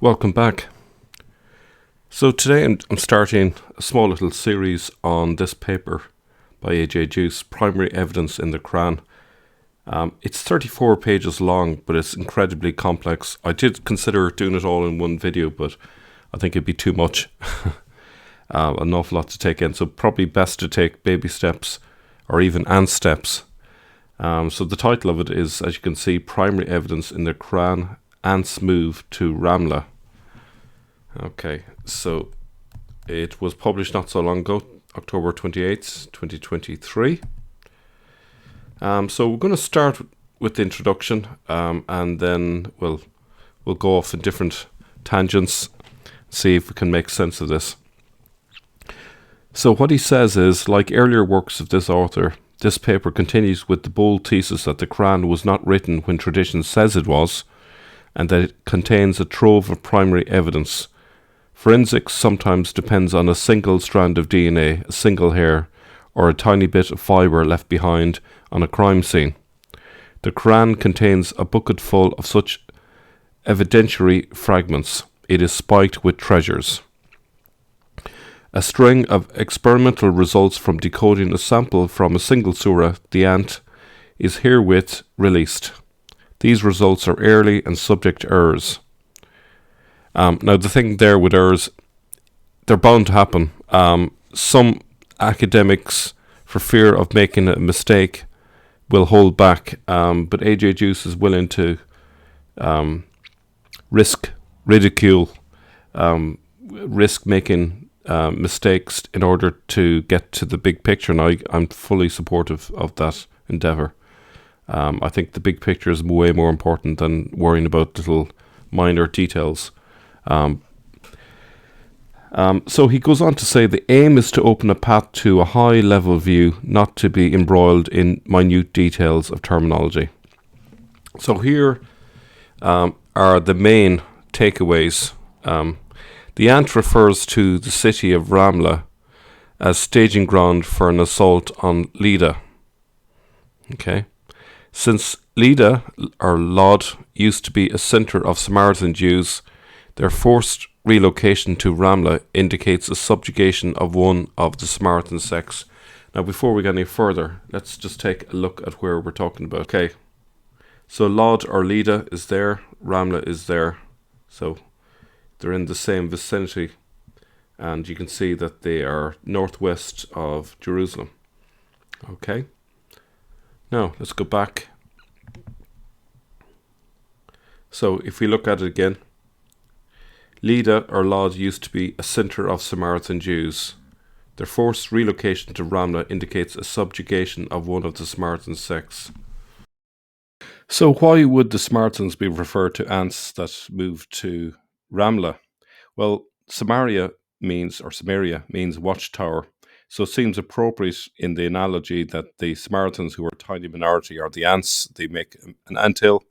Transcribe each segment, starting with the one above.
Welcome back. So today I'm starting a small little series on this paper by AJ Deus, Primary Evidence in the Quran. It's 34 pages long, but it's incredibly complex. I did consider doing it all in one video, but I think it'd be too much. An awful lot to take in, so probably best to take baby steps or even ant steps. So the title of it is, as you can see, Primary Evidence in the Quran, Ants Move to Ramlah. Okay, so it was published not so long ago, October 28th, 2023. So we're going to start with the introduction, and then we'll go off in different tangents, see if we can make sense of this. So what he says is, like earlier works of this author, this paper continues with the bold thesis that the Quran was not written when tradition says it was, and that it contains a trove of primary evidence. Forensics sometimes depends on a single strand of DNA, a single hair, or a tiny bit of fibre left behind on a crime scene. The Quran contains a bucket full of such evidentiary fragments. It is spiked with treasures. A string of experimental results from decoding a sample from a single surah, the ant, is herewith released. These results are early and subject to errors. Now the thing there with errors, they're bound to happen. Some academics, for fear of making a mistake, will hold back, but AJ Deus is willing to risk ridicule, risk making mistakes in order to get to the big picture, and I'm fully supportive of that endeavour. I think the big picture is way more important than worrying about little minor details. So he goes on to say the aim is to open a path to a high level view, not to be embroiled in minute details of terminology. So here are the main takeaways. The ant refers to the city of Ramlah as staging ground for an assault on Lida. Okay. Since Lida, or Lod, used to be a centre of Samaritan Jews, their forced relocation to Ramlah indicates a subjugation of one of the Samaritan sects. Now, before we get any further, let's just take a look at where we're talking about. Okay, so Lod or Lida is there, Ramlah is there, so they're in the same vicinity, and you can see that they are northwest of Jerusalem. Okay, now let's go back. So if we look at it again, Lida or Lod used to be a centre of Samaritan Jews. Their forced relocation to Ramlah indicates a subjugation of one of the Samaritan sects. So why would the Samaritans be referred to ants that moved to Ramlah? Well, Samaria means watchtower, so it seems appropriate in the analogy that the Samaritans, who are a tiny minority, are the ants. They make an anthill.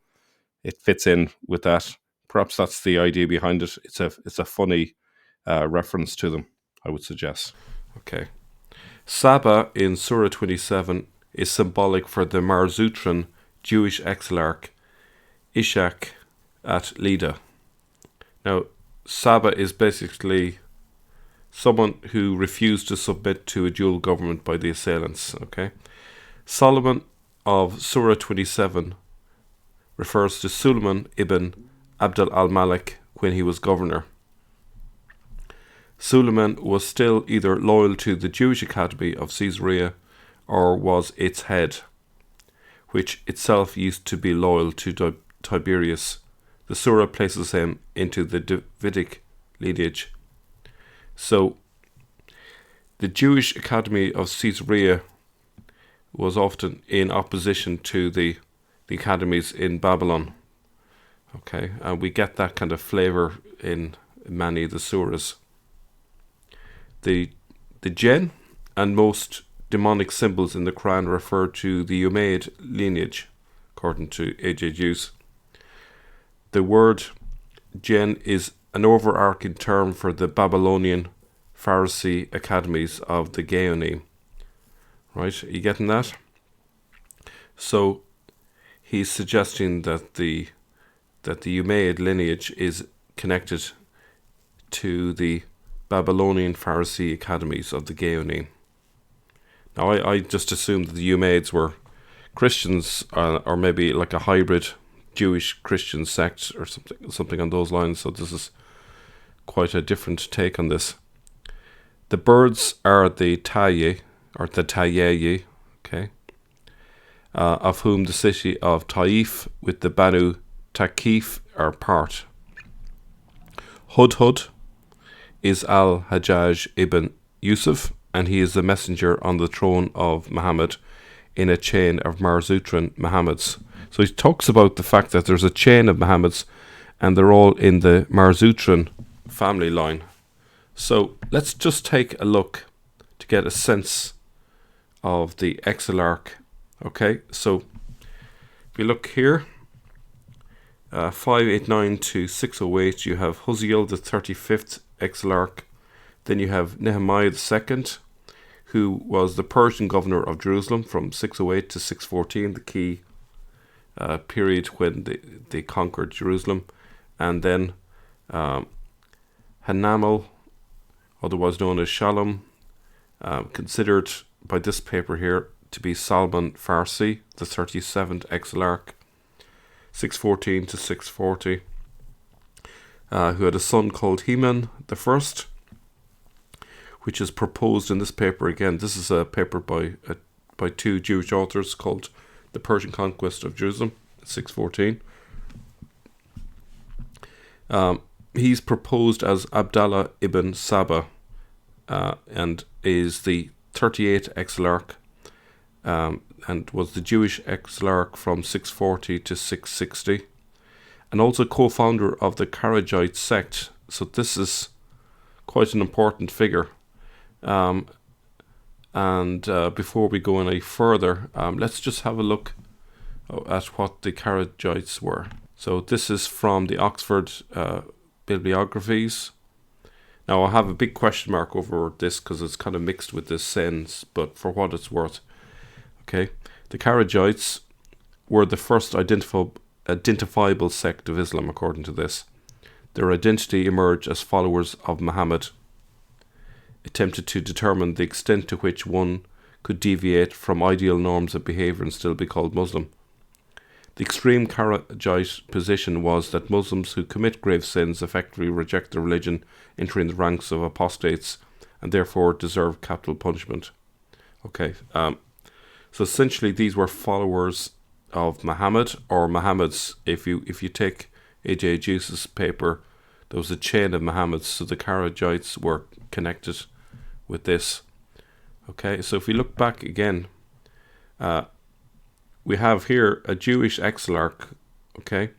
It fits in with that. Perhaps that's the idea behind it. It's a funny reference to them, I would suggest. Okay. Saba in Surah 27 is symbolic for the Marzutran Jewish Exilarch Ishak at Lida. Now, Saba is basically someone who refused to submit to a dual government by the assailants. Okay. Solomon of Surah 27 refers to Suleiman ibn Abd al-Malik when he was governor. Suleiman was still either loyal to the Jewish Academy of Caesarea or was its head, which itself used to be loyal to Tiberius. The surah places him into the Davidic lineage. So the Jewish Academy of Caesarea was often in opposition to the academies in Babylon. Okay, and we get that kind of flavour in many of the surahs. The jinn and most demonic symbols in the Quran refer to the Umayyad lineage, according to AJ Deus. The word jinn is an overarching term for the Babylonian Pharisee academies of the Gaonim. Right, are you getting that? So he's suggesting that the Umayyad lineage is connected to the Babylonian Pharisee academies of the Gaonim. Now, I just assumed that the Umayyads were Christians, or maybe like a hybrid Jewish Christian sect or something on those lines. So this is quite a different take on this. The birds are the Tayyi, or the Tayyi, okay, of whom the city of Taif with the Banu Taqif are part. Hudhud is al-Hajjaj ibn Yusuf, and he is the messenger on the throne of Muhammad in a chain of Marzutran Muhammads. So he talks about the fact that there's a chain of Muhammads and they're all in the Marzutran family line. So let's just take a look to get a sense of the Exilarch. Okay, so if you look here, 589 to 608, you have Huziel, the 35th Exilarch. Then you have Nehemiah II, who was the Persian governor of Jerusalem from 608 to 614, the key period when they conquered Jerusalem. And then Hanamel, otherwise known as Shalom, considered by this paper here to be Salman Farsi, the 37th Exilarch, 614 to 640, who had a son called Heman the First, which is proposed in this paper. Again, this is a paper by two Jewish authors called The Persian Conquest of Jerusalem, 614. He's proposed as Abdallah ibn Saba, and is the 38th Exilarch, and was the Jewish Exilarch from 640 to 660, and also co-founder of the Karaite sect. So this is quite an important figure. Before we go any further, let's just have a look at what the Karaites were. So this is from the Oxford bibliographies. Now I have a big question mark over this because it's kind of mixed with this sense, but for what it's worth. Okay, the Karaites were the first identifiable sect of Islam according to this. Their identity emerged as followers of Muhammad, attempted to determine the extent to which one could deviate from ideal norms of behavior and still be called Muslim. The extreme Karaite position was that Muslims who commit grave sins effectively reject their religion, entering the ranks of apostates, and therefore deserve capital punishment. Okay, so essentially these were followers of Muhammad, or Muhammad's. If you take AJ Deus's paper, there was a chain of Muhammads, so the Karaites were connected with this. Okay, so if we look back again, we have here a Jewish Exilarch, okay,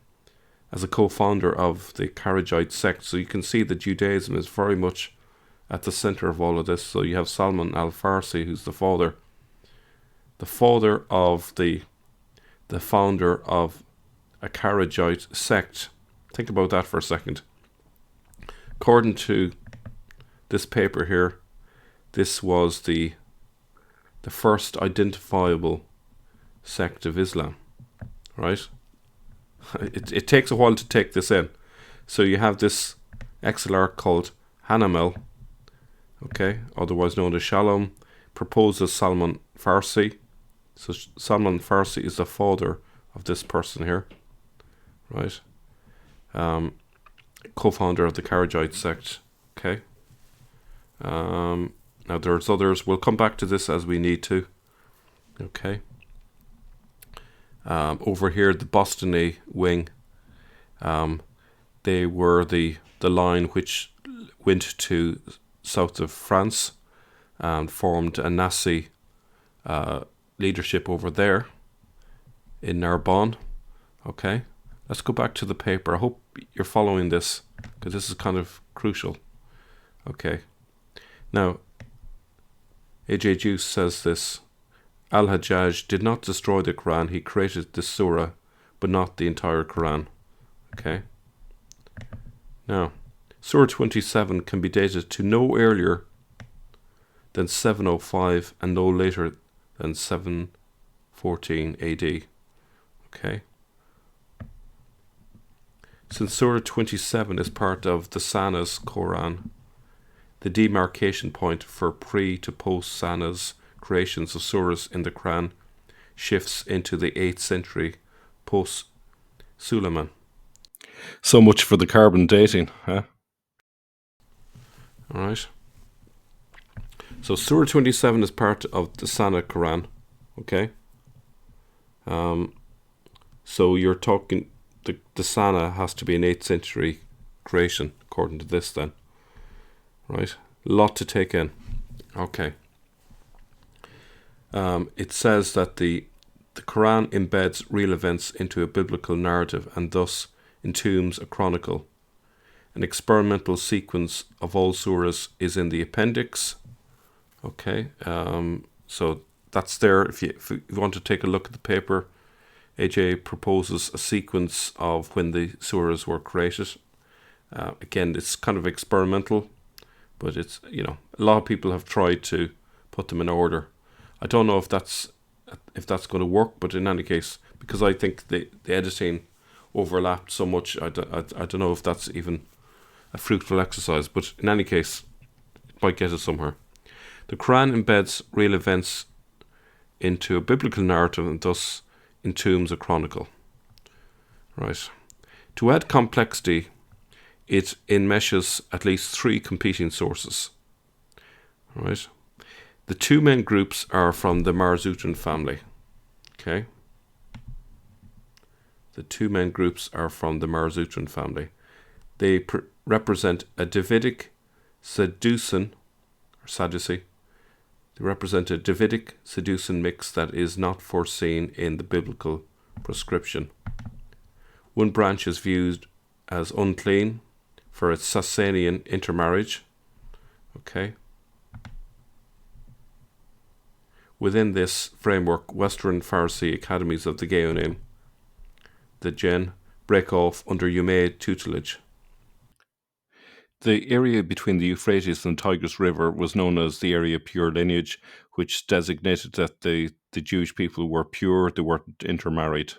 as a co-founder of the Karaite sect. So you can see that Judaism is very much at the center of all of this. So you have Salman al-Farsi, who's the father of the founder of a Karaite sect. Think about that for a second. According to this paper here, this was the first identifiable sect of Islam, right? It takes a while to take this in. So you have this Exilarch called Hanamel, okay, otherwise known as Shalom, proposed as Salman Farsi. So Salman Farsi is the father of this person here, right? Co-founder of the Karaite sect, okay. Now there's others. We'll come back to this as we need to, okay. Over here, the Bostony wing, they were the line which went to south of France and formed a Nazi leadership over there in Narbonne. Okay, let's go back to the paper. I hope you're following this because this is kind of crucial. Okay, now AJ Deus says this: Al-Hajjaj did not destroy the Quran, he created the Surah, but not the entire Quran. Okay. Now, Surah 27 can be dated to no earlier than 705 and no later than 714 AD. Okay. Since Surah 27 is part of the Sana's Quran, the demarcation point for pre to post Sana's creations of surahs in the Quran shifts into the 8th century post Suleiman. So much for the carbon dating, huh? Alright. So Surah 27 is part of the Sana Quran, okay? So you're talking, the Sana has to be an 8th century creation, according to this then. Right? A lot to take in. Okay. It says that the Quran embeds real events into a biblical narrative and thus entombs a chronicle. An experimental sequence of all surahs is in the appendix. Okay. So that's there. If you want to take a look at the paper, AJ proposes a sequence of when the surahs were created. Again, it's kind of experimental, but it's, a lot of people have tried to put them in order. I don't know if that's going to work, but in any case, because I think the editing overlapped so much, I don't know if that's even a fruitful exercise, but in any case, it might get us somewhere. The Quran embeds real events into a biblical narrative and thus entombs a chronicle. Right. To add complexity, it enmeshes at least 3 competing sources. Right. The 2 main groups are from the Marzutran family. Okay. The 2 main groups are from the Marzutran family. They represent a Davidic Sadducean or Sadducee. They represent a Davidic Sadducean mix that is not foreseen in the biblical prescription. One branch is viewed as unclean for its Sassanian intermarriage. Okay. Within this framework, Western Pharisee academies of the Gaonim, the Jen, break off under Umayyad tutelage. The area between the Euphrates and Tigris River was known as the area of pure lineage, which designated that the Jewish people were pure, they weren't intermarried.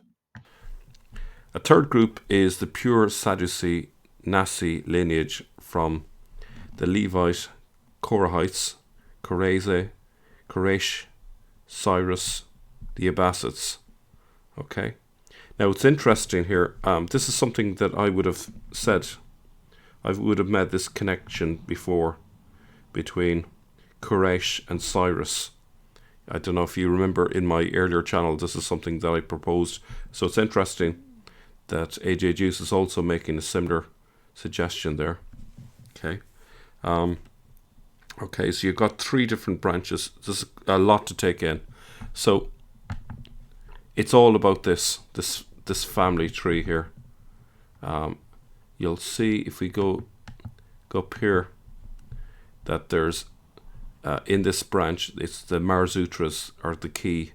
A third group is the pure Sadducee Nasi lineage from the Levite Korahites, Quraysh, Cyrus, the Abbasids. Okay. Now it's interesting here. This is something that I would have said. I would have made this connection before between Quraysh and Cyrus. I don't know if you remember in my earlier channel, this is something that I proposed. So it's interesting that AJ Deus is also making a similar suggestion there. Okay. Okay, so you've got 3 different branches. There's a lot to take in. So it's all about this family tree here. You'll see if we go up here that there's in this branch, it's the Marzutras are the key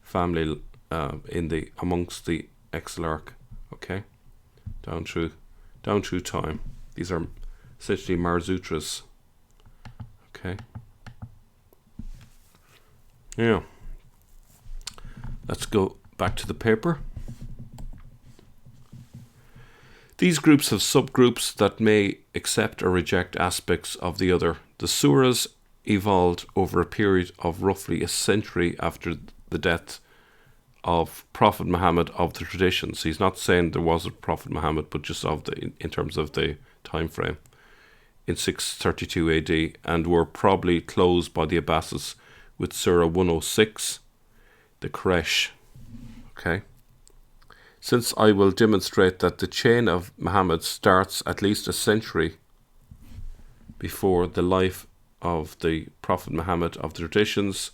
family amongst the Exilarch. Okay, down through time. These are essentially Marzutras. Okay. Yeah. Let's go back to the paper. These groups have subgroups that may accept or reject aspects of the other. The surahs evolved over a period of roughly a century after the death of Prophet Muhammad of the traditions. He's not saying there was a Prophet Muhammad, but just in terms of the time frame, in 632 AD, and were probably closed by the Abbasids with Surah 106, the Quraysh. Okay. Since I will demonstrate that the chain of Muhammad starts at least a century before the life of the Prophet Muhammad of the traditions,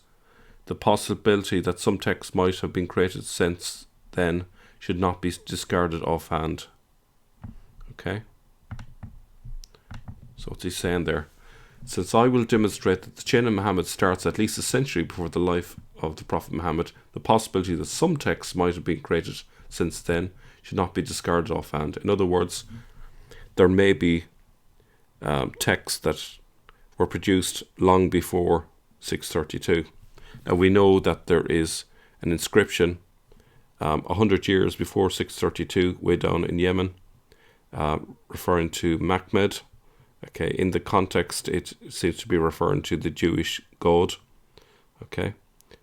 the possibility that some texts might have been created since then should not be discarded offhand. Okay? So what's he saying there? Since I will demonstrate that the chain of Muhammad starts at least a century before the life of the Prophet Muhammad, the possibility that some texts might have been created since then should not be discarded offhand. In other words, there may be texts that were produced long before 632. Now we know that there is an inscription 100 years before 632 way down in Yemen, referring to Mahmed. Okay, in the context, it seems to be referring to the Jewish God. Okay,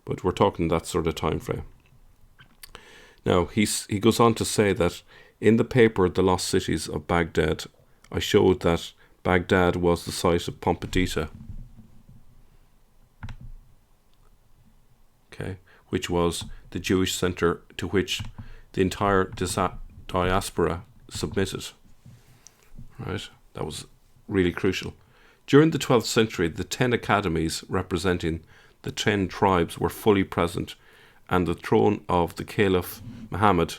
but we're talking that sort of time frame. Now, he goes on to say that in the paper, The Lost Cities of Baghdad, I showed that Baghdad was the site of Pompedita, okay, which was the Jewish center to which the entire diaspora submitted. Right, that was really crucial. During the 12th century, the 10 academies representing the 10 tribes were fully present, and the throne of the Caliph Muhammad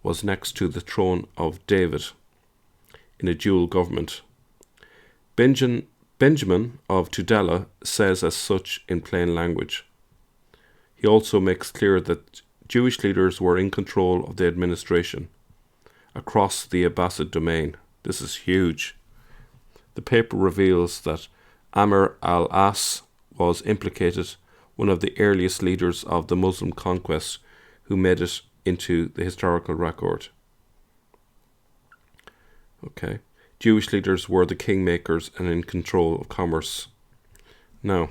was next to the throne of David in a dual government. Benjamin of Tudela says as such in plain language. He also makes clear that Jewish leaders were in control of the administration across the Abbasid domain. This is huge. The paper reveals that Amr al-As was implicated, one of the earliest leaders of the Muslim conquest who made it into the historical record. Okay. Jewish leaders were the kingmakers and in control of commerce. Now,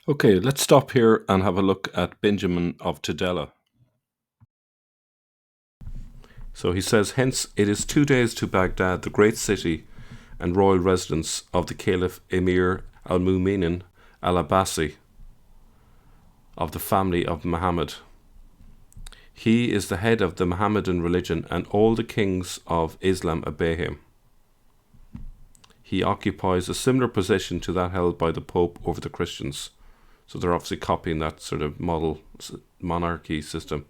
okay, let's stop here and have a look at Benjamin of Tudela. So he says, hence it is 2 days to Baghdad, the great city and royal residence of the Caliph Emir al-Mu'minin al-Abbasi of the family of Muhammad. He is the head of the Mohammedan religion, and all the kings of Islam obey him. He occupies a similar position to that held by the Pope over the Christians. So they're obviously copying that sort of model monarchy system.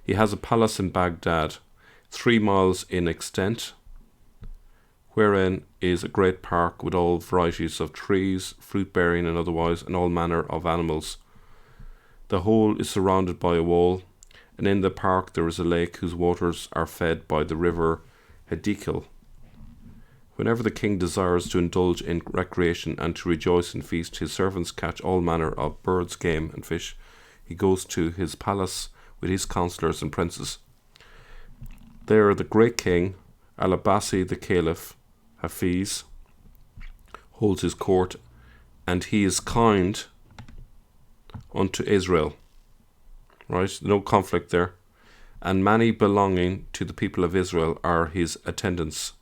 He has a palace in Baghdad, 3 miles in extent, wherein is a great park with all varieties of trees, fruit-bearing and otherwise, and all manner of animals. The whole is surrounded by a wall, and in the park there is a lake whose waters are fed by the river Hedikil. Whenever the king desires to indulge in recreation and to rejoice and feast, his servants catch all manner of birds, game, and fish. He goes to his palace with his councillors and princes. There the great king, Al-Abbasi the Caliph, Hafiz, holds his court, and he is kind unto Israel. Right? No conflict there. And many belonging to the people of Israel are his attendants.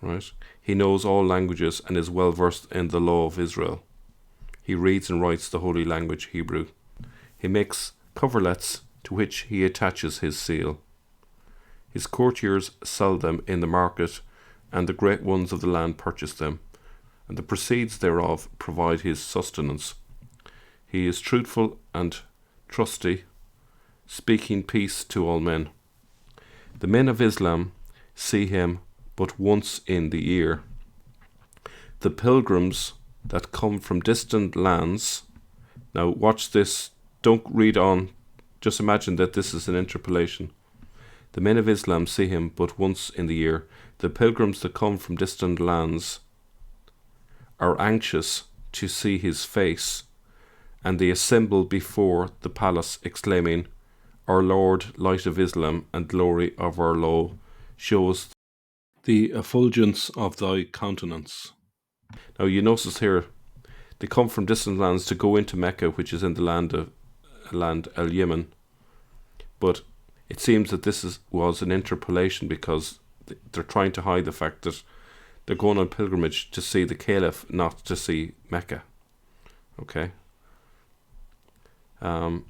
Right? He knows all languages and is well versed in the law of Israel. He reads and writes the holy language Hebrew. He makes coverlets to which he attaches his seal. His courtiers sell them in the market, and the great ones of the land purchase them, and the proceeds thereof provide his sustenance. He is truthful and trusty, speaking peace to all men. The men of Islam see him but once in the year. The pilgrims that come from distant lands, now watch this, don't read on, just imagine that this is an interpolation. The men of Islam see him but once in the year. The pilgrims that come from distant lands are anxious to see his face, and they assemble before the palace, exclaiming, Our Lord, light of Islam and glory of our law, show us the effulgence of thy countenance. Now you notice here, they come from distant lands to go into Mecca, which is in the land Al-Yemen. But it seems that this was an interpolation because they're trying to hide the fact that they're going on pilgrimage to see the Caliph, not to see Mecca. Okay? And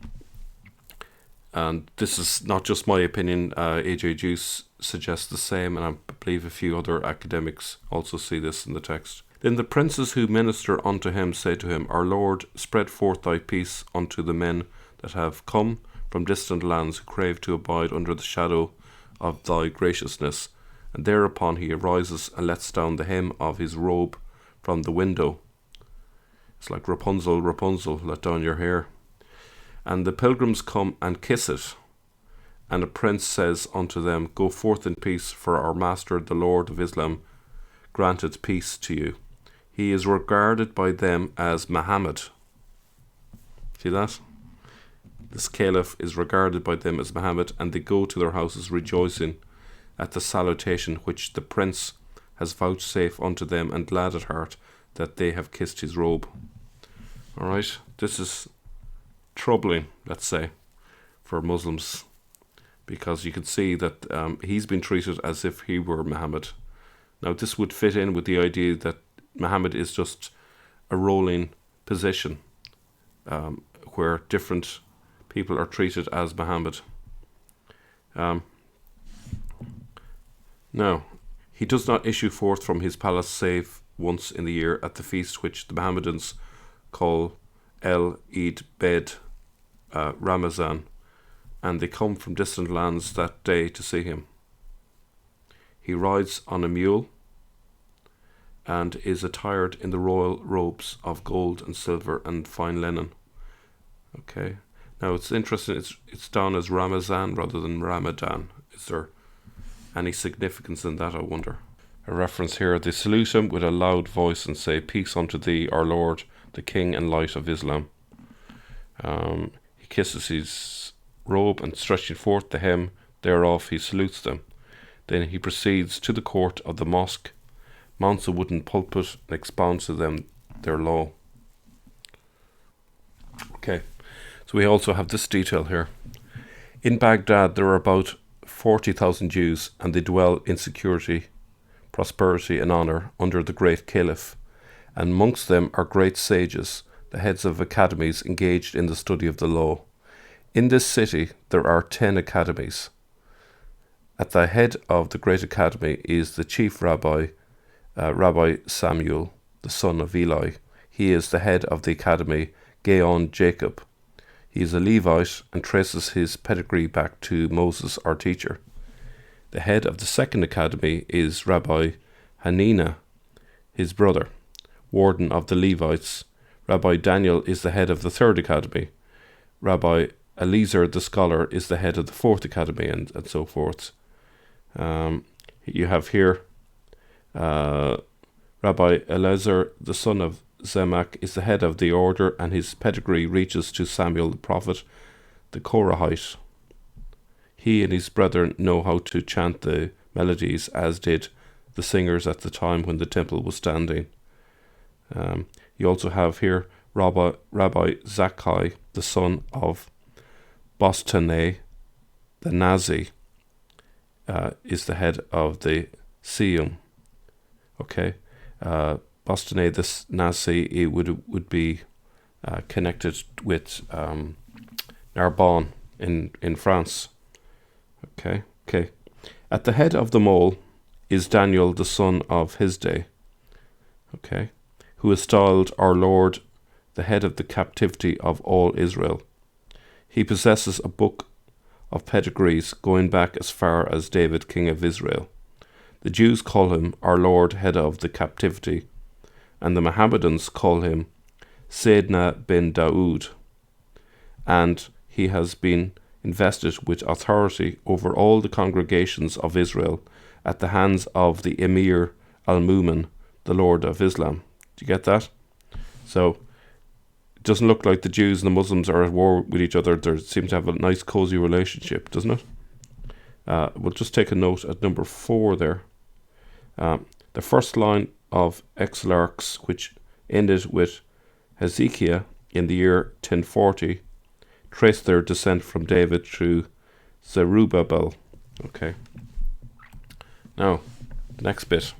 this is not just my opinion. AJ Deus suggests the same, and I believe a few other academics also see this in the text. Then the princes who minister unto him say to him, Our Lord, spread forth thy peace unto the men that have come from distant lands, who crave to abide under the shadow of thy graciousness. And thereupon he arises and lets down the hem of his robe from the window. It's like Rapunzel, Rapunzel, let down your hair. And the pilgrims come and kiss it. And a prince says unto them, Go forth in peace, for our master, the Lord of Islam, granteth peace to you. He is regarded by them as Muhammad. See that? This caliph is regarded by them as Muhammad, and they go to their houses rejoicing at the salutation which the prince has vouchsafed unto them, and glad at heart that they have kissed his robe. Alright, this is troubling, let's say, for Muslims, because you can see that he's been treated as if he were Muhammad. Now this would fit in with the idea that Muhammad is just a rolling position where different people are treated as Muhammad. Now, he does not issue forth from his palace save once in the year at the feast which the Mohammedans call El-Eid Bed Ramazan, and they come from distant lands that day to see him. He rides on a mule and is attired in the royal robes of gold and silver and fine linen. Okay, now it's interesting, it's done as Ramazan rather than Ramadan. Is there any significance in that, I wonder? A reference here, they salute him with a loud voice and say, "Peace unto thee, our Lord, the King and Light of Islam." He kisses his robe, and stretching forth the hem thereof, he salutes them. Then he proceeds to the court of the mosque, mounts a wooden pulpit, and expounds to them their law. Okay, so we also have this detail here. In Baghdad there are about 40,000 Jews, and they dwell in security, prosperity and honour under the great Caliph, and amongst them are great sages, the heads of academies engaged in the study of the law. In this city there are 10 academies. At the head of the great academy is the chief rabbi, Rabbi Samuel, the son of Eli. He is the head of the academy, Gaon Jacob. He is a Levite and traces his pedigree back to Moses, our teacher. The head of the second academy is Rabbi Hanina, his brother, warden of the Levites. Rabbi Daniel is the head of the third academy. Rabbi Eliezer the scholar is the head of the fourth academy, and so forth. You have here Rabbi Eliezer the son of Zemach is the head of the order, and his pedigree reaches to Samuel the prophet, the Korahite. He and his brethren know how to chant the melodies, as did the singers at the time when the temple was standing. You also have here Rabbi Zakkai, the son of Bostanai, the Nazi, is the head of the Siyum. Okay, Bostanai, this Nazi, it would be connected with Narbonne in France. Okay. At the head of them all is Daniel, the son of his day. Okay, who is styled our Lord, the head of the captivity of all Israel. He possesses a book of pedigrees going back as far as David, king of Israel. The Jews call him our Lord, head of the captivity, and the Mohammedans call him Sayyidina bin Dawood, and he has been invested with authority over all the congregations of Israel at the hands of the Emir al-Mu'min, the Lord of Islam. Do you get that? So it doesn't look like the Jews and the Muslims are at war with each other. They seem to have a nice cozy relationship, doesn't it? We'll just take a note at number 4 there. The first line of Exilarchs, which ended with Hezekiah in the year 1040, traced their descent from David through Zerubbabel. Okay. Now, the next bit.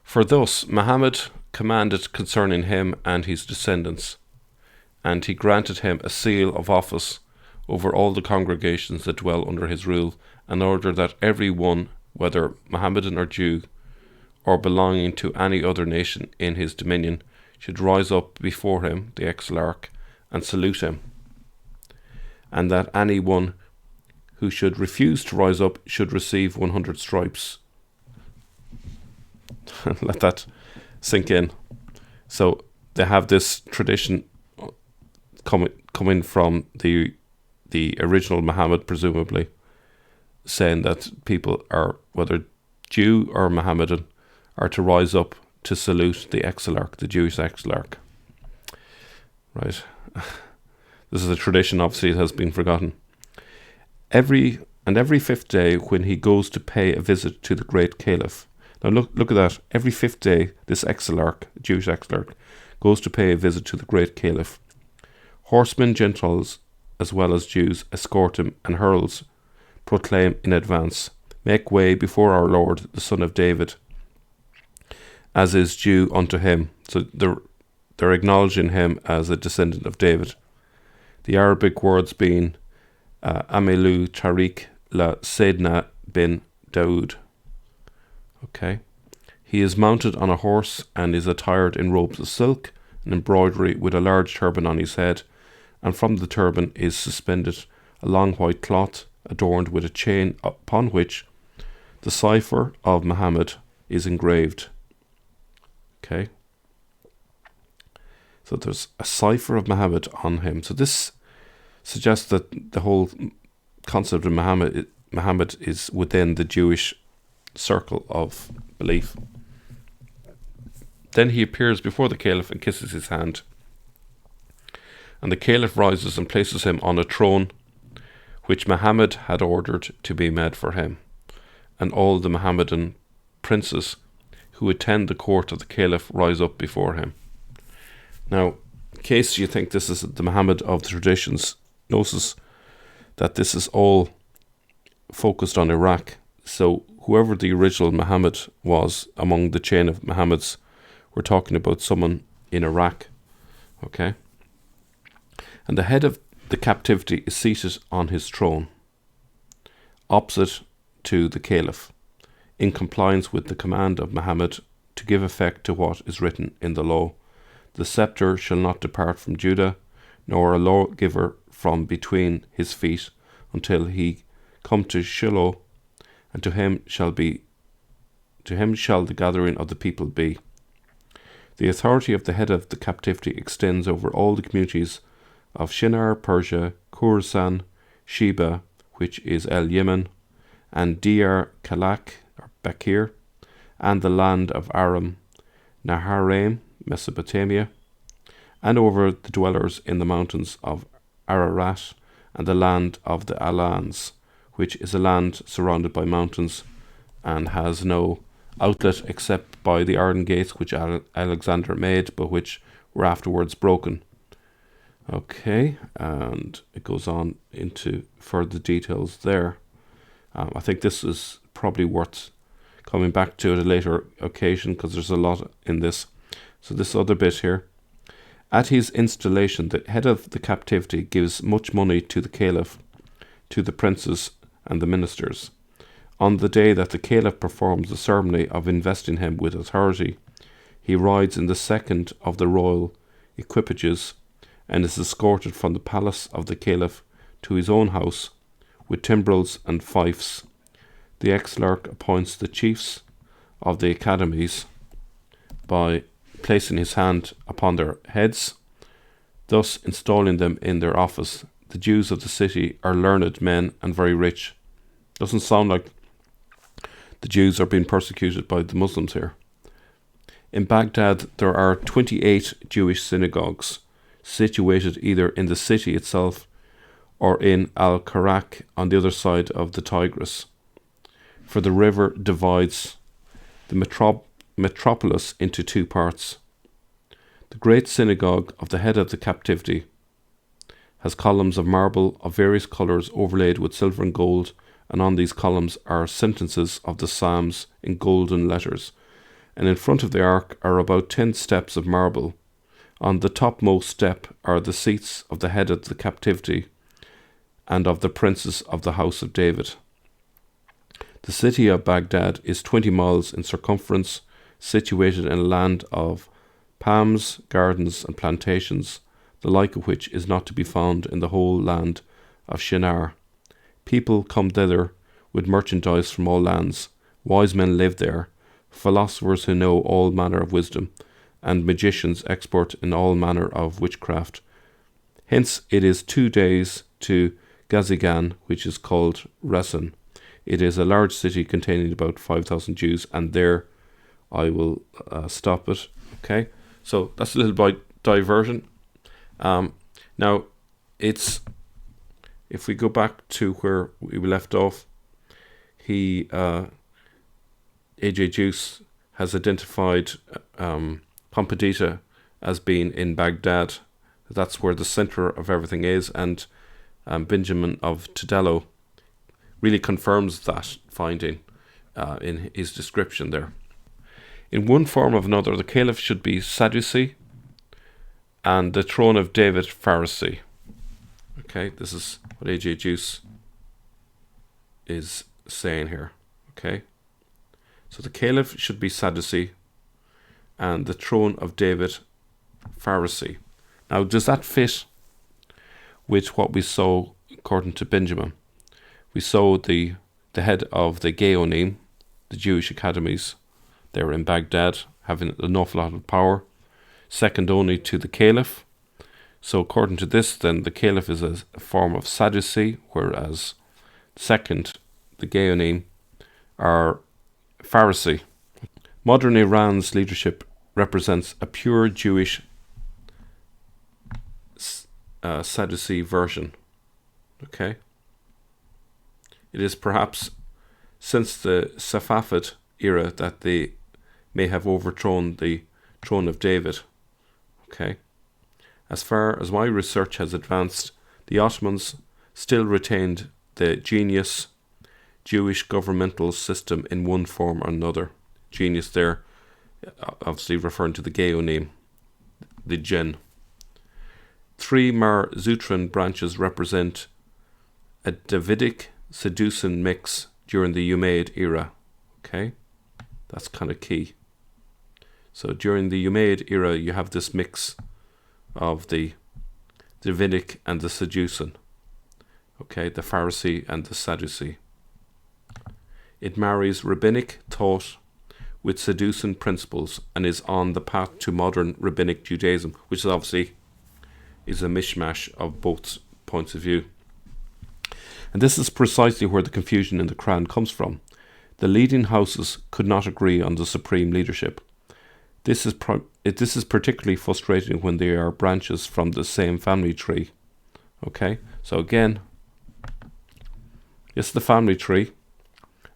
For thus Muhammad commanded concerning him and his descendants, and he granted him a seal of office over all the congregations that dwell under his rule, in order that every one, whether Mohammedan or Jew, or belonging to any other nation in his dominion, should rise up before him, the Exilarch, and salute him, and that any one who should refuse to rise up should receive 100 stripes. Let that sink in. So they have this tradition coming from the original Muhammad, presumably, saying that people are, whether Jew or Mohammedan, are to rise up to salute the Exilarch, the Jewish Exilarch. Right. This is a tradition, obviously it has been forgotten. Every And every 5th day, when he goes to pay a visit to the great Caliph. Now look at that. Every 5th day, this Exilarch, Jewish Exilarch, goes to pay a visit to the great Caliph. Horsemen, Gentiles, as well as Jews, escort him, and heralds proclaim in advance, "Make way before our Lord, the Son of David, as is due unto him." So they're acknowledging him as a descendant of David. The Arabic words being Amelu Tariq la Sayyidina bin Daoud. Okay. He is mounted on a horse and is attired in robes of silk and embroidery with a large turban on his head, and from the turban is suspended a long white cloth adorned with a chain upon which the cipher of Muhammad is engraved. Okay. So there's a cipher of Muhammad on him. So this suggests that the whole concept of Muhammad is within the Jewish circle of belief. Then he appears before the Caliph and kisses his hand. And the Caliph rises and places him on a throne which Muhammad had ordered to be made for him. And all the Mohammedan princes who attend the court of the Caliph rise up before him. Now, in case you think this is the Muhammad of the traditions, notice that this is all focused on Iraq. So whoever the original Muhammad was among the chain of Muhammads, we're talking about someone in Iraq. Okay? And the head of the captivity is seated on his throne, opposite to the Caliph, in compliance with the command of Muhammad to give effect to what is written in the law. The scepter shall not depart from Judah, nor a lawgiver from between his feet, until he come to Shiloh, and to him shall the gathering of the people be. The authority of the head of the captivity extends over all the communities of Shinar, Persia, Khorasan, Sheba, which is El Yemen, and Diyar Kalak, or Bakir, and the land of Aram, Naharaim, Mesopotamia, and over the dwellers in the mountains of Ararat, and the land of the Alans, which is a land surrounded by mountains and has no outlet except by the iron gates which Alexander made, but which were afterwards broken. Okay, and it goes on into further details there. I think this is probably worth coming back to at a later occasion because there's a lot in this. So this other bit here. At his installation, the head of the captivity gives much money to the Caliph, to the princes and the ministers. On the day that the Caliph performs the ceremony of investing him with authority, he rides in the second of the royal equipages and is escorted from the palace of the Caliph to his own house with timbrels and fifes. The Exilarch appoints the chiefs of the academies by placing his hand upon their heads, thus installing them in their office. The Jews of the city are learned men and very rich. Doesn't sound like the Jews are being persecuted by the Muslims here. In Baghdad, there are 28 Jewish synagogues situated either in the city itself or in Al-Karak on the other side of the Tigris. For the river divides the metropolis into two parts. The great synagogue of the head of the captivity has columns of marble of various colours overlaid with silver and gold, and on these columns are sentences of the Psalms in golden letters, and in front of the ark are about 10 steps of marble. On the topmost step are the seats of the head of the captivity and of the princes of the house of David. The city of Baghdad is 20 miles in circumference, situated in a land of palms, gardens and plantations, the like of which is not to be found in the whole land of Shinar. People come thither with merchandise from all lands. Wise men live there, philosophers who know all manner of wisdom, and magicians expert in all manner of witchcraft. Hence it is 2 days to Gazigan, which is called Rasan. It is a large city containing about 5,000 Jews, and there I will stop it. Okay, so that's a little bit diversion. Now, it's If we go back to where we left off, AJ Deus has identified Pompadita as being in Baghdad. That's where the center of everything is, and Benjamin of Tudela really confirms that finding in his description there. In one form or another, the Caliph should be Sadducee and the throne of David Pharisee. Okay, this is what AJ Deus is saying here. Okay, so the Caliph should be Sadducee and the throne of David Pharisee. Now, does that fit with what we saw according to Benjamin? We saw the head of the Gaonim, the Jewish academies. They were in Baghdad, having an awful lot of power, second only to the Caliph. So according to this, then, the Caliph is a form of Sadducee, whereas second, the Gaonim, are Pharisee. Modern Iran's leadership represents a pure Jewish Sadducee version. Okay? It is perhaps since the Safavid era that they may have overthrown the throne of David. Okay? As far as my research has advanced, the Ottomans still retained the genius Jewish governmental system in one form or another. Genius there, obviously referring to the Gaonim, the Jinn. 3 Mar-Zutran branches represent a Davidic Sadducean mix during the Umayyad era. Okay, that's kind of key. So during the Umayyad era, you have this mix of the Davidic and the Sadducean. Okay, the Pharisee and the Sadducee. It marries rabbinic thought with Sadducean principles and is on the path to modern rabbinic Judaism, which is obviously is a mishmash of both points of view. And this is precisely where the confusion in the Quran comes from. The leading houses could not agree on the supreme leadership. This is particularly frustrating when they are branches from the same family tree. Okay, so again, it's the family tree,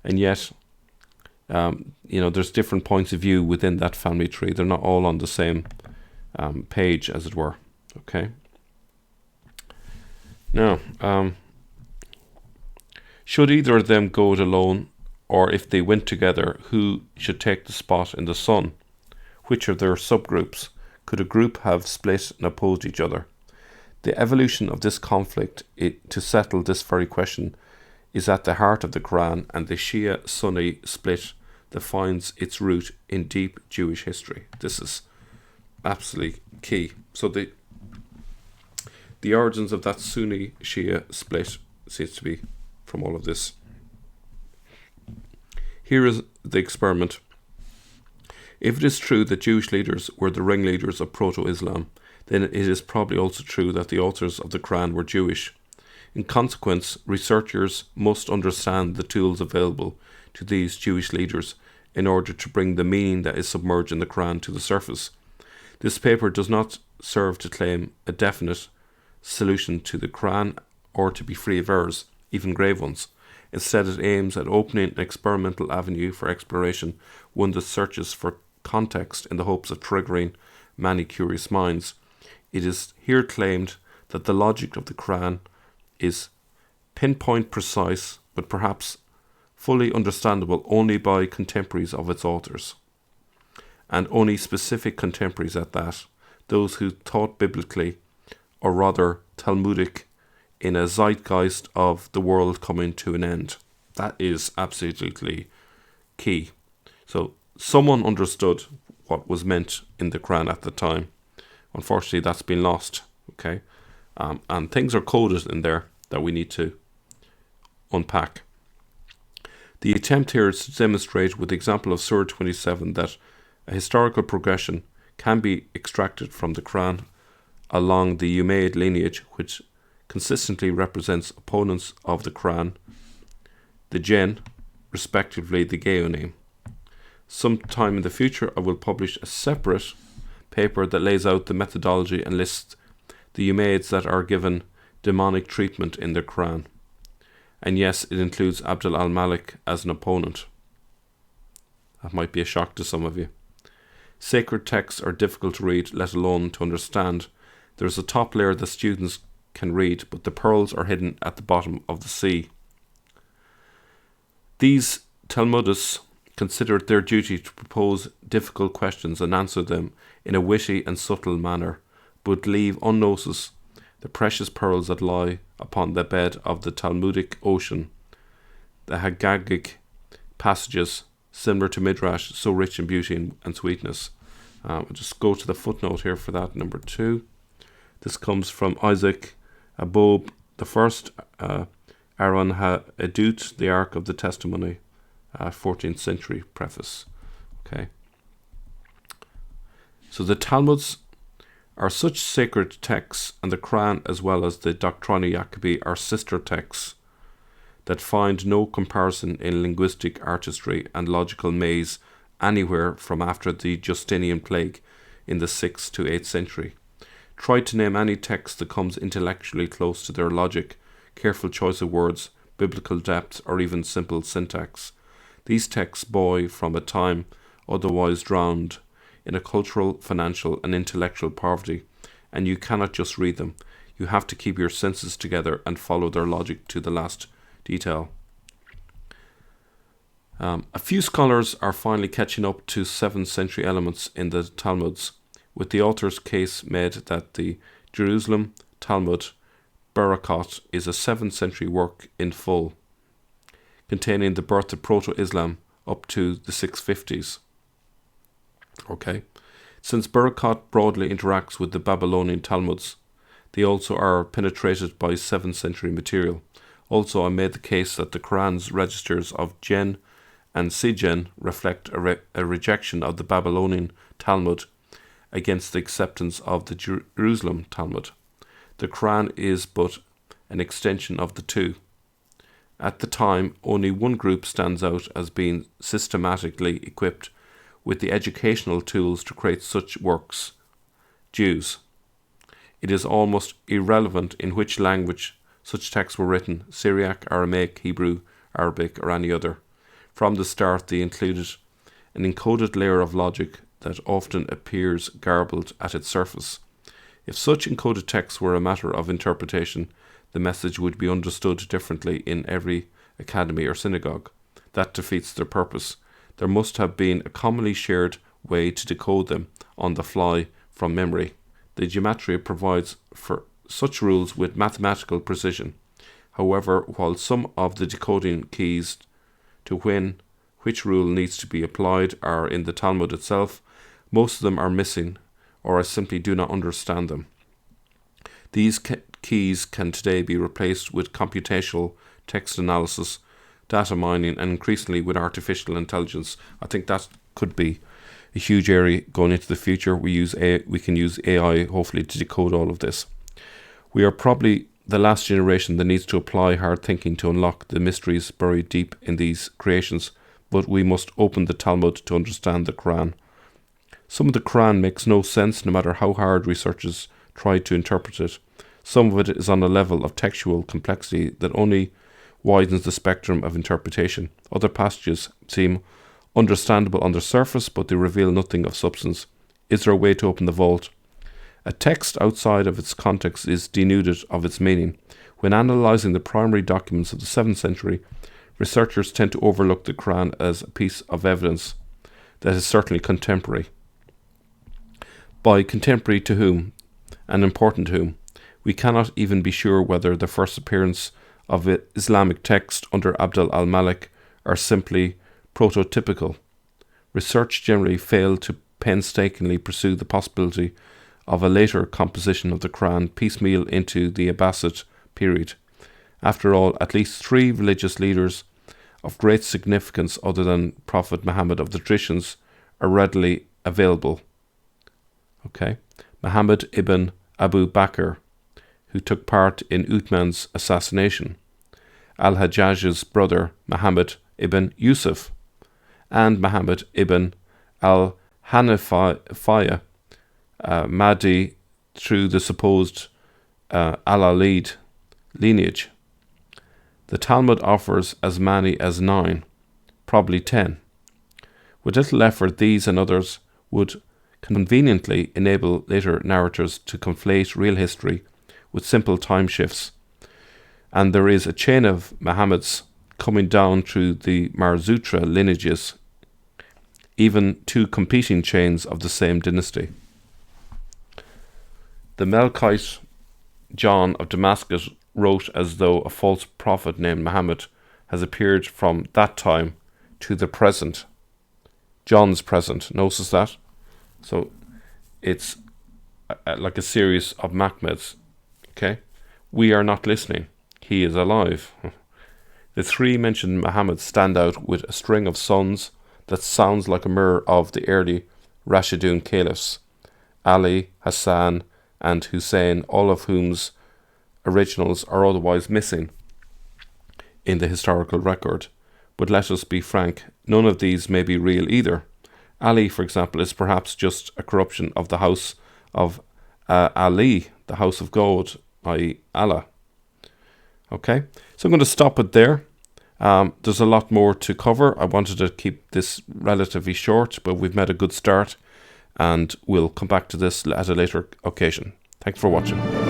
and yet, there's different points of view within that family tree. They're not all on the same page, as it were. Okay. Now, should either of them go it alone, or if they went together, who should take the spot in the sun? Which are their subgroups? Could a group have split and opposed each other? The evolution of this conflict to settle this very question is at the heart of the Quran, and the Shia-Sunni split that finds its root in deep Jewish history. This is absolutely key. So the origins of that Sunni-Shia split seems to be from all of this. Here is the experiment. If it is true that Jewish leaders were the ringleaders of proto-Islam, then it is probably also true that the authors of the Quran were Jewish. In consequence, researchers must understand the tools available to these Jewish leaders in order to bring the meaning that is submerged in the Quran to the surface. This paper does not serve to claim a definite solution to the Quran or to be free of errors, even grave ones. Instead, it aims at opening an experimental avenue for exploration, one that searches for context in the hopes of triggering many curious minds. It is here claimed that the logic of the Quran is pinpoint precise, but perhaps fully understandable only by contemporaries of its authors, and only specific contemporaries at that, those who thought biblically, or rather Talmudic, in a zeitgeist of the world coming to an end. That is absolutely key. So someone understood what was meant in the Quran at the time. Unfortunately, that's been lost. Okay, and things are coded in there that we need to unpack. The attempt here is to demonstrate with the example of Surah 27 that a historical progression can be extracted from the Quran along the Umayyad lineage, which consistently represents opponents of the Quran, the Jinn, respectively the Gaonim. Sometime in the future, I will publish a separate paper that lays out the methodology and lists the Umayyads that are given demonic treatment in the Quran. And yes, it includes Abd al-Malik as an opponent. That might be a shock to some of you. Sacred texts are difficult to read, let alone to understand. There's a top layer that students can read, but the pearls are hidden at the bottom of the sea. These Talmudists consider it their duty to propose difficult questions and answer them in a witty and subtle manner, but leave unnoticed the precious pearls that lie upon the bed of the Talmudic ocean, the Haggagic passages, similar to Midrash, so rich in beauty and sweetness. I'll just go to the footnote here for that, number 2. This comes from Isaac Abob the First, Aaron Ha-Edut, the Ark of the Testimony, 14th century preface. Okay. So the Talmuds are such sacred texts, and the Quran as well as the Doctrina Jacobi are sister texts that find no comparison in linguistic artistry and logical maze anywhere from after the Justinian plague in the 6th to 8th century. Try to name any text that comes intellectually close to their logic, careful choice of words, biblical depth, or even simple syntax. These texts buoy from a time otherwise drowned in a cultural, financial, and intellectual poverty, and you cannot just read them. You have to keep your senses together and follow their logic to the last detail. A few scholars are finally catching up to 7th century elements in the Talmuds, with the author's case made that the Jerusalem Talmud Barakat is a 7th century work in full, containing the birth of Proto-Islam up to the 650s. Okay, since Barakat broadly interacts with the Babylonian Talmuds, they also are penetrated by 7th century material. Also, I made the case that the Quran's registers of Gen and Sigen reflect a rejection of the Babylonian Talmud against the acceptance of the Jerusalem Talmud. The Quran is but an extension of the two. At the time, only one group stands out as being systematically equipped with the educational tools to create such works: Jews. It is almost irrelevant in which language such texts were written: Syriac, Aramaic, Hebrew, Arabic, or any other. From the start, they included an encoded layer of logic that often appears garbled at its surface. If such encoded texts were a matter of interpretation, the message would be understood differently in every academy or synagogue. That defeats their purpose. There must have been a commonly shared way to decode them on the fly from memory. The gematria provides for such rules with mathematical precision. However, while some of the decoding keys to which rule needs to be applied are in the Talmud itself, most of them are missing, or I simply do not understand them. These keys can today be replaced with computational text analysis, data mining, and increasingly with artificial intelligence. I think that could be a huge area going into the future. We can use AI hopefully to decode all of this. We are probably the last generation that needs to apply hard thinking to unlock the mysteries buried deep in these creations, but we must open the Talmud to understand the Quran. Some of the Quran makes no sense no matter how hard researchers try to interpret it. Some of it is on a level of textual complexity that only widens the spectrum of interpretation. Other passages seem understandable on the surface, but they reveal nothing of substance. Is there a way to open the vault? A text outside of its context is denuded of its meaning. When analysing the primary documents of the 7th century, researchers tend to overlook the Quran as a piece of evidence that is certainly contemporary. By contemporary to whom, and important to whom? We cannot even be sure whether the first appearance of Islamic text under Abd al-Malik are simply prototypical. Research generally failed to painstakingly pursue the possibility of a later composition of the Quran piecemeal into the Abbasid period. After all, at least 3 religious leaders of great significance other than Prophet Muhammad of the traditions are readily available. Okay, Muhammad ibn Abu Bakr, who took part in Uthman's assassination, Al-Hajjaj's brother Muhammad ibn Yusuf, and Muhammad ibn al-Hanafiya, Mahdi through the supposed Al-Alid, lineage. The Talmud offers as many as 9, probably 10. With little effort, these and others would conveniently enable later narrators to conflate real history with simple time shifts. And there is a chain of Muhammads coming down through the Marzutra lineages, even 2 competing chains of the same dynasty. The Melkite John of Damascus wrote as though a false prophet named Muhammad has appeared from that time to the present. John's present, notice that? So it's like a series of Mahmeds. Okay? We are not listening. He is alive. The 3 mentioned Muhammad stand out with a string of sons that sounds like a mirror of the early Rashidun caliphs, Ali, Hassan, and Hussein, all of whom's originals are otherwise missing in the historical record. But let us be frank, none of these may be real either. Ali, for example, is perhaps just a corruption of the house of Ali, the house of God, i.e. Allah. Okay, so I'm going to stop it there. There's a lot more to cover. I wanted to keep this relatively short, but we've made a good start, and we'll come back to this at a later occasion. Thanks for watching.